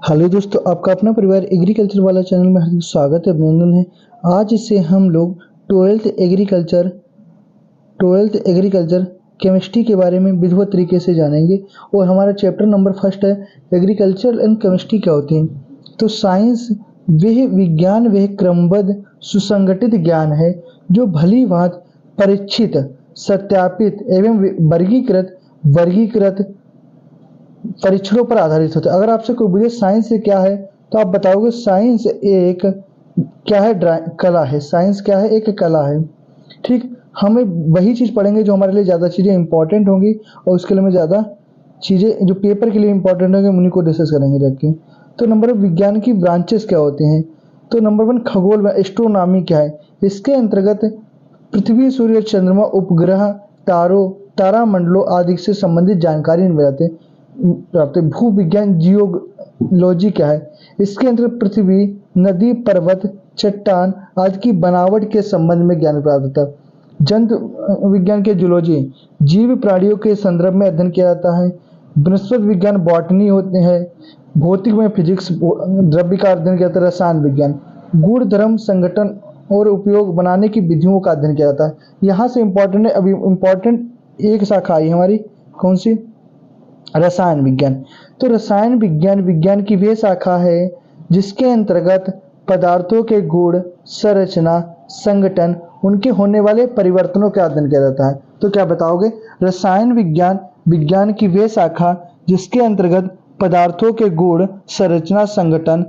Hello दोस्तों, आपका अपना परिवार एग्रीकल्चर वाला चैनल में हार्दिक स्वागत है, अभिनंदन है। आज से हम लोग ट्वेल्थ एग्रीकल्चर केमिस्ट्री के बारे में विधिवत तरीके से जानेंगे। और हमारा चैप्टर नंबर फर्स्ट है एग्रीकल्चर एंड केमिस्ट्री क्या होती है। तो साइंस वह विज्ञान, वह क्रमबद्ध सुसंगठित ज्ञान है जो भली भांति परीक्षित, सत्यापित एवं वर्गीकृत परीक्षणों पर आधारित होता है। अगर आपसे कोई पूछे साइंस से क्या है, तो आप बताओगे साइंस एक क्या है, कला है। साइंस क्या है, एक कला है। ठीक, हमें वही चीज़ पढ़ेंगे जो हमारे लिए ज़्यादा चीज़ें इंपॉर्टेंट होंगी, और उसके लिए हमें ज़्यादा चीज़ें जो पेपर के लिए इंपॉर्टेंट होंगे उन्हीं को डिस्कस करेंगे रख के। तो नंबर विज्ञान की ब्रांचेस क्या होती हैं। तो नंबर 1 खगोल में एस्ट्रोनॉमी क्या है। इसके अंतर्गत पृथ्वी, सूर्य, चंद्रमा, उपग्रह, तारों, तारामंडलों आदि से संबंधित जानकारी मिलते प्राप्त। भू विज्ञान जियोलॉजी क्या है। इसके अंतर्गत पृथ्वी, नदी, पर्वत, चट्टान आदि की बनावट के संबंध में ज्ञान प्राप्त होता है। जंतु विज्ञान के जूलॉजी, जीव प्राणियों के संदर्भ में अध्ययन किया जाता है। वनस्पति विज्ञान बॉटनी होते हैं। भौतिक में फिजिक्स, द्रव्य का अध्ययन किया जाता है। रसायन विज्ञान गुण, धर्म, संगठन और उपयोग बनाने की विधियों का अध्ययन किया जाता है। यहाँ से इम्पोर्टेंट है, अभी इम्पोर्टेंट एक शाखा आई हमारी, कौन सी, रसायन विज्ञान। तो रसायन विज्ञान की वह शाखा है जिसके अंतर्गत पदार्थों के गुण, संरचना, संगठन, उनके होने वाले परिवर्तनों का अध्ययन किया जाता है। तो क्या बताओगे, रसायन विज्ञान की वह शाखा जिसके अंतर्गत पदार्थों के गुण, संरचना, संगठन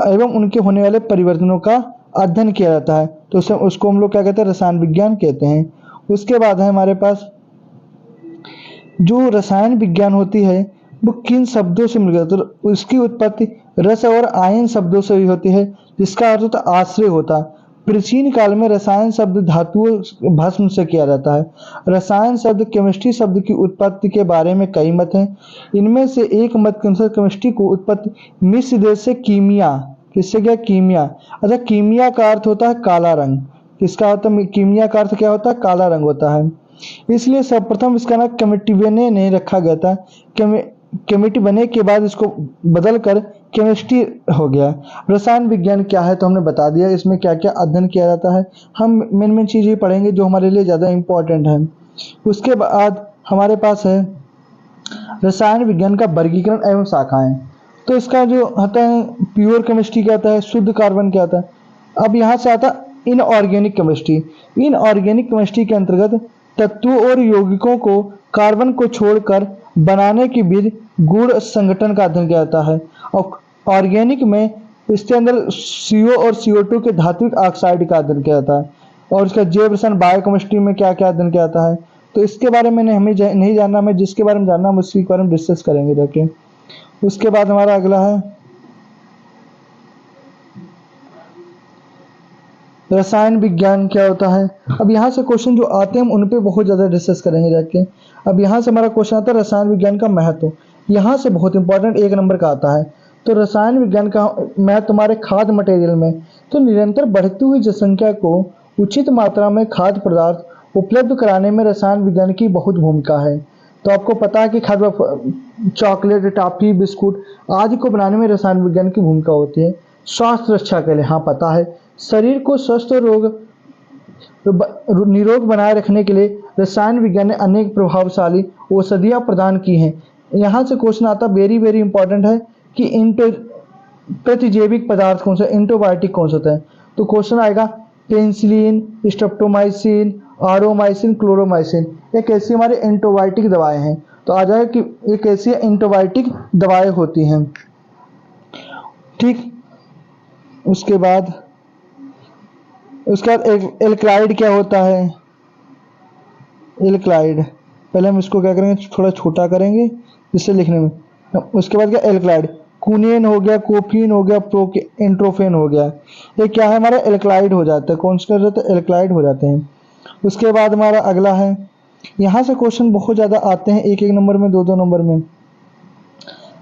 एवं उनके होने वाले परिवर्तनों का अध्ययन किया जाता है। तो उसको हम लोग क्या कहते हैं, रसायन विज्ञान कहते हैं। उसके बाद है हमारे पास जो रसायन विज्ञान होती है वो किन शब्दों से मिलकर, तो उसकी उत्पत्ति रस और आयन शब्दों से भी होती है, जिसका अर्थ होता आश्रय होता। प्राचीन काल में रसायन शब्द धातुओं भस्म से किया जाता है। रसायन शब्द केमिस्ट्री शब्द की उत्पत्ति के बारे में कई मत हैं। इनमें से एक मत के अनुसार केमिस्ट्री को उत्पत्ति मिस्र देश से कीमिया, किससे क्या, कीमिया। अच्छा, कीमिया का अर्थ होता है काला रंग। किसका होता है, कीमिया का अर्थ क्या होता है, काला रंग होता है। इसलिए सर्वप्रथम इसका नाम केमिटिबने नहीं रखा गया था। केमिटिबने के बाद इसको बदलकर केमिस्ट्री हो गया। रसायन विज्ञान क्या है तो हमने बता दिया, इसमें क्या क्या अध्ययन किया जाता है। हम मेन चीज़ ये पढ़ेंगे जो हमारे लिए ज़्यादा इम्पोर्टेंट है। उसके बाद हमारे पास है रसायन विज्ञान का वर्गीकरण एवं शाखाएं। तो इसका जो होता है प्योर केमिस्ट्री क्या होता है, शुद्ध कार्बन क्या होता है। अब यहाँ से आता इनऑर्गेनिक केमिस्ट्री। इनऑर्गेनिक केमिस्ट्री के अंतर्गत तत्वों और यौगिकों को कार्बन को छोड़कर बनाने की विधि, गुण, संगठन का अध्ययन किया जाता है। और ऑर्गेनिक में इसके अंदर CO और CO2 के धात्विक ऑक्साइड का अध्ययन किया जाता है। और इसका जैव रसायन बायोकेमिस्ट्री में क्या क्या अध्ययन किया जाता है। तो इसके बारे में हमें नहीं जानना, हमें जिसके बारे में जानना हम उसी के बारे में डिस्कस करेंगे जाके। उसके बाद हमारा अगला है रसायन विज्ञान क्या होता है। अब यहाँ से क्वेश्चन जो आते हैं हम उन पे बहुत ज़्यादा डिस्कस करेंगे जाके। अब यहाँ से हमारा क्वेश्चन आता है रसायन विज्ञान का महत्व। यहाँ से बहुत इंपॉर्टेंट 1 नंबर का आता है। तो रसायन विज्ञान का महत्व तुम्हारे खाद्य मटेरियल में, तो निरंतर बढ़ती हुई जनसंख्या को उचित मात्रा में खाद्य पदार्थ उपलब्ध कराने में रसायन विज्ञान की बहुत भूमिका है। तो आपको पता है कि खाद्य चॉकलेट, टॉफी, बिस्कुट आदि को बनाने में रसायन विज्ञान की भूमिका होती है। स्वास्थ्य रक्षा के लिए, हाँ पता है, शरीर को स्वस्थ निरोग बनाए रखने के लिए रसायन विज्ञान ने अनेक प्रभावशाली औषधियाँ प्रदान की हैं। यहाँ से क्वेश्चन आता वेरी वेरी इंपॉर्टेंट है कि प्रतिजैविक पदार्थ कौन सा, एंटीबायोटिक कौन सा होता है। तो क्वेश्चन आएगा पेनिसिलिन, स्ट्रेप्टोमाइसिन, आरोमाइसिन, क्लोरोमाइसिन, ये कैसी हमारे एंटीबायोटिक दवाएं हैं। तो आ जाएगा कि ये कैसी एंटीबायोटिक दवाएं होती हैं। ठीक, उसके बाद एल्कलाइड क्या होता है। एल्कलाइड, पहले हम इसको क्या करेंगे, थोड़ा छोटा करेंगे जिससे लिखने में। उसके बाद क्या, एल्कलाइड, कुनेन हो गया, कोफीन हो गया, एंट्रोफेन हो गया, ये क्या है हमारा, एल्कलाइड हो जाता है। कौन सा रहता है, एल्कलाइड हो जाते हैं। उसके बाद हमारा अगला है, यहाँ से क्वेश्चन बहुत ज़्यादा आते हैं, 1-1 नंबर में, 2-2 नंबर में।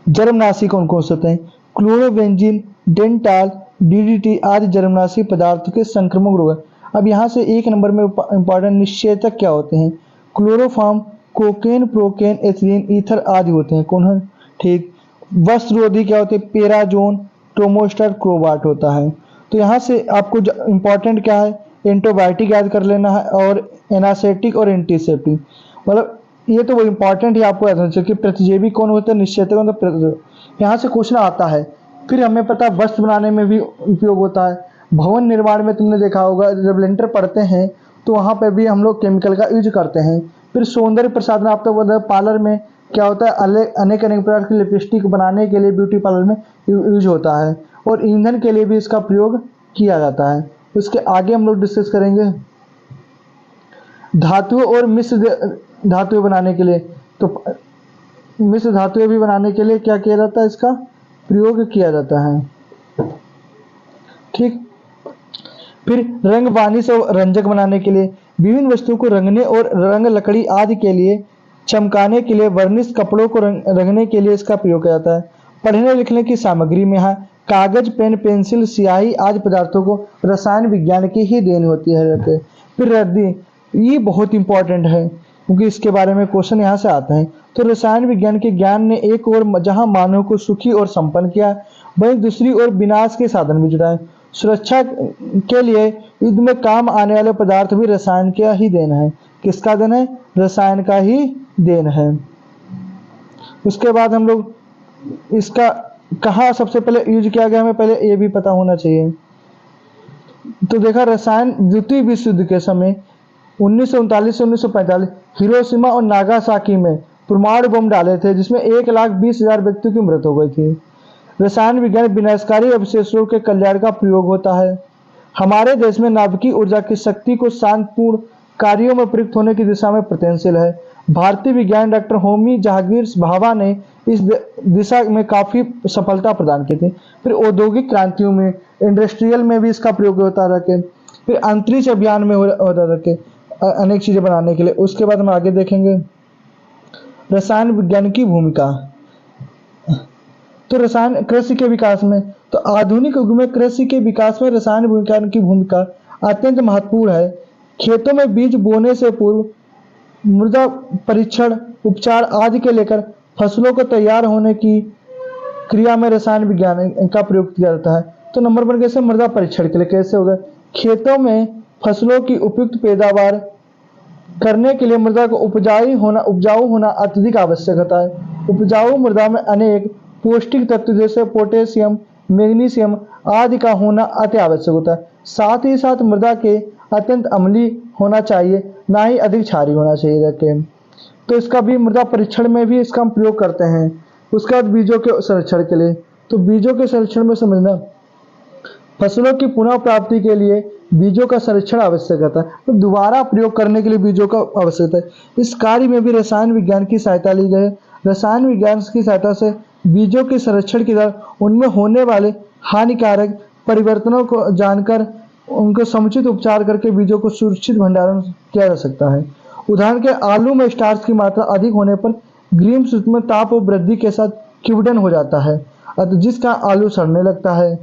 जर्मनाशी कौन कौन से होते हैं, क्लोरोबेंजीन, डेंटाल, DDT आदि जर्मनाशी पदार्थों के संक्रामक रोग। अब यहाँ से 1 नंबर में इंपॉर्टेंट निषेचक क्या होते हैं, chloroform, cocaine, procaine, ethylene, ether आदि होते हैं। कौन है, ठीक। वस्त्ररोधी क्या होते हैं, पेराजोन, ट्रोमोस्टर, क्रोबाट होता है। तो यहाँ से आपको इम्पोर्टेंट क्या है, एंटीबायोटिक याद कर लेना है और एनासेटिक और एंटीसेप्टिक। मतलब ये तो वो इम्पोर्टेंट ही आपको याद होना चाहिए कि प्रतिजेवी कौन होता है, निश्चेतक कौन होता है, यहाँ से क्वेश्चन आता है। फिर हमें पता है वस्त्र बनाने में भी उपयोग होता है। भवन निर्माण में तुमने देखा होगा जब लेंटर पड़ते हैं तो वहाँ पे भी हम लोग केमिकल का यूज करते हैं। फिर सौंदर्य प्रसाधन आपको पता है पार्लर में क्या होता है, अनेक अनेक प्रकार की लिपस्टिक बनाने के लिए ब्यूटी पार्लर में यूज होता है। और ईंधन के लिए भी इसका प्रयोग किया जाता है। उसके आगे हम लोग डिस्कस करेंगे धातुओं और मिश्र धातुएं बनाने के लिए। तो मिश्र धातुएं भी बनाने के लिए क्या किया जाता है, इसका प्रयोग किया जाता है। ठीक। फिर रंग वार्निश और रंजक बनाने के लिए, विभिन्न वस्तुओं को रंगने और रंग लकड़ी आदि के लिए चमकाने के लिए, वर्निश कपड़ों को रंगने के लिए इसका प्रयोग किया जाता है। पढ़ने लिखने की सामग्री में है कागज, पेन, पेंसिल, स्याही आदि पदार्थों को रसायन विज्ञान की ही देन होती है। फिर रद्दी, ये बहुत इंपॉर्टेंट है क्योंकि इसके बारे में क्वेश्चन यहाँ से आते हैं। तो रसायन विज्ञान के ज्ञान ने एक और जहाँ मानव को सुखी और संपन्न किया, वहीं दूसरी ओर विनाश के साधन भी जुटाए। सुरक्षा के लिए युद्ध में काम आने वाले पदार्थ भी रसायन का ही देन है। किसका देन है, रसायन का ही देन है। उसके बाद हम लोग इसका कहाँ सबसे पहले यूज किया गया, हमें पहले ये भी पता होना चाहिए। तो देखा रसायन द्वितीय विश्व युद्ध के समय 1939 से 1945 हिरोशिमा और नागासाकी में परमाणु बम डाले थे जिसमें 1,20,000 व्यक्तियों की मृत्यु हो गई थी। रसायन विज्ञान विनाशकारी अवशेषों के कल्याण का प्रयोग होता है। हमारे देश में नाभिकीय ऊर्जा की शक्ति को शांतिपूर्ण कार्यों में प्रयुक्त होने की दिशा में प्रयत्नशील है। भारतीय विज्ञान डॉक्टर होमी जहांगीर भाभा ने इस दिशा में काफ़ी सफलता प्रदान की थी। फिर औद्योगिक क्रांतियों में, इंडस्ट्रियल में भी इसका प्रयोग होता रखे। फिर अंतरिक्ष अभियान में होता रखे अनेक चीज़ें बनाने के लिए। उसके बाद हम आगे देखेंगे रसायन विज्ञान की भूमिका। तो रसायन कृषि के विकास में, तो आधुनिक युग में कृषि के विकास में रसायन विज्ञान की भूमिका अत्यंत महत्वपूर्ण है। खेतों में बीज बोने से पूर्व मृदा परीक्षण, उपचार आदि के लेकर फसलों को तैयार होने की क्रिया में रसायन विज्ञान का प्रयोग किया जाता है। तो नंबर 1 कैसे, मृदा परीक्षण के लिए कैसे होगा, खेतों में फसलों की उपयुक्त पैदावार करने के लिए मृदा को उपजाऊ होना अत्यधिक आवश्यक होता है। उपजाऊ मृदा में अनेक पौष्टिक तत्व जैसे पोटेशियम, मैग्नीशियम आदि का होना अति आवश्यक होता है। साथ ही साथ मृदा के अत्यंत अम्लीय होना चाहिए, ना ही अधिक क्षारीय होना चाहिए रखें। तो इसका भी मृदा परीक्षण में भी इसका हम प्रयोग करते हैं। उसके बाद बीजों के संरक्षण के लिए, तो बीजों के संरक्षण में समझना फसलों की पुनः प्राप्ति के लिए बीजों का संरक्षण आवश्यक होता है। तो दोबारा प्रयोग करने के लिए बीजों का आवश्यकता है। इस कार्य में भी रसायन विज्ञान की सहायता ली गई। रसायन विज्ञान की सहायता से बीजों के संरक्षण के द्वारा उनमें होने वाले हानिकारक परिवर्तनों को जानकर उनको समुचित उपचार करके बीजों को सुरक्षित भंडारण किया जा सकता है। उदाहरण के आलू में स्टार्च की मात्रा अधिक होने पर ग्रीन सूत्र में ताप और वृद्धि के साथ कीटन हो जाता है, जिसका आलू सड़ने लगता है।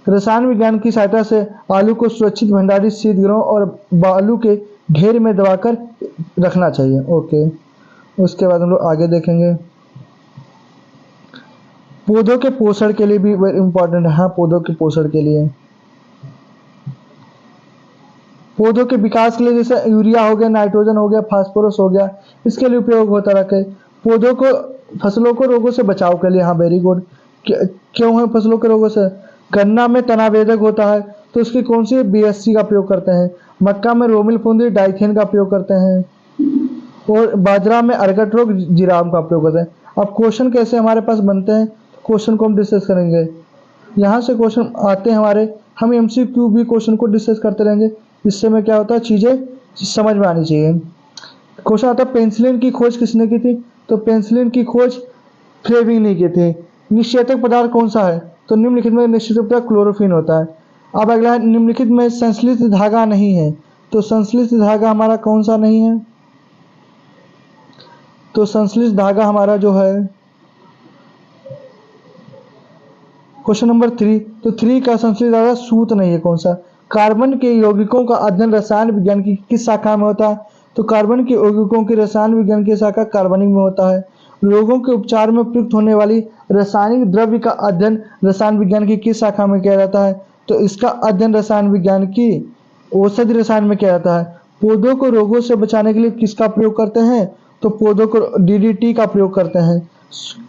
रसायन विज्ञान की सहायता से आलू को सुरक्षित भंडारित शीतगृहों और बालू के ढेर में दबाकर रखना चाहिए। ओके, उसके बाद हम लोग आगे देखेंगे पौधों के पोषण के लिए भी इम्पोर्टेंट है। हाँ, पौधों के पोषण के लिए, पौधों के विकास के लिए जैसे यूरिया हो गया, नाइट्रोजन हो गया, फास्फोरस हो गया, इसके लिए उपयोग होता रखे। पौधों को फसलों को रोगों से बचाव के लिए, हाँ वेरी गुड, क्यों है फसलों के रोगों से, गन्ना में तनावेदक होता है तो उसकी कौन सी BSC का प्रयोग करते हैं। मक्का में रोमिल फुंदी डाइथेन का प्रयोग करते हैं और बाजरा में अर्गट रोग जीराम का प्रयोग करते हैं। अब क्वेश्चन कैसे हमारे पास बनते हैं, क्वेश्चन को हम डिस्कस करेंगे। यहाँ से क्वेश्चन आते हैं हमारे, हम MCQ भी क्वेश्चन को डिस्कस करते रहेंगे। इससे में क्या होता है, चीज़ें समझ में आनी चाहिए। क्वेश्चन आता है पेंसिलिन की खोज किसने की थी, तो पेंसिलिन की खोज फ्लेमिंग ने की थी। निषेचक पदार्थ कौन सा है, तो निम्नलिखित में निषेचक पदार्थ क्लोरोफिन होता है। अब अगला है निम्नलिखित में संश्लिष्ट धागा नहीं है, तो संश्लिष्ट धागा हमारा कौन सा नहीं है, तो संश्लिष्ट धागा हमारा जो है क्वेश्चन नंबर 3, तो 3 का संश्लिष्ट धागा सूत नहीं है। कौन सा, कार्बन के यौगिकों का अध्ययन रसायन विज्ञान की किस शाखा में होता है, तो कार्बन के यौगिकों की रसायन विज्ञान की शाखा कार्बनिक में होता है। रोगों के उपचार में प्रयुक्त होने वाली रासायनिक द्रव्य का अध्ययन रसायन विज्ञान की किस शाखा में किया जाता है? तो इसका अध्ययन रसायन विज्ञान की औषधि रसायन में किया जाता है। पौधों को रोगों से बचाने के लिए किसका प्रयोग करते हैं? तो पौधों को डीडीटी का प्रयोग करते हैं।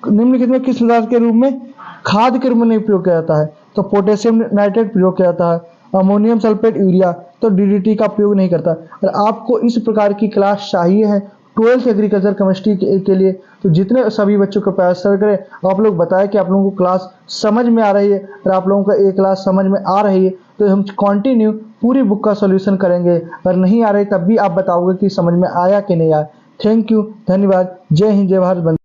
निम्नलिखित में किस पदार्थ के रूप में खाद के रूप में नहीं प्रयोग किया जाता है? तो पोटेशियम नाइट्रेट प्रयोग किया जाता है। अमोनियम सल्फेट यूरिया तो डीडीटी का प्रयोग नहीं करता। और आपको इस प्रकार की क्लास चाहिए है 12th एग्रीकल्चर केमिस्ट्री के लिए, तो जितने सभी बच्चों को प्रयास करें। आप लोग बताएं कि आप लोगों को क्लास समझ में आ रही है, और आप लोगों को एक क्लास समझ में आ रही है तो हम कंटिन्यू पूरी बुक का सॉल्यूशन करेंगे। अगर नहीं आ रही तब भी आप बताओगे कि समझ में आया कि नहीं आया। थैंक यू, धन्यवाद। जय हिंद, जय भारत।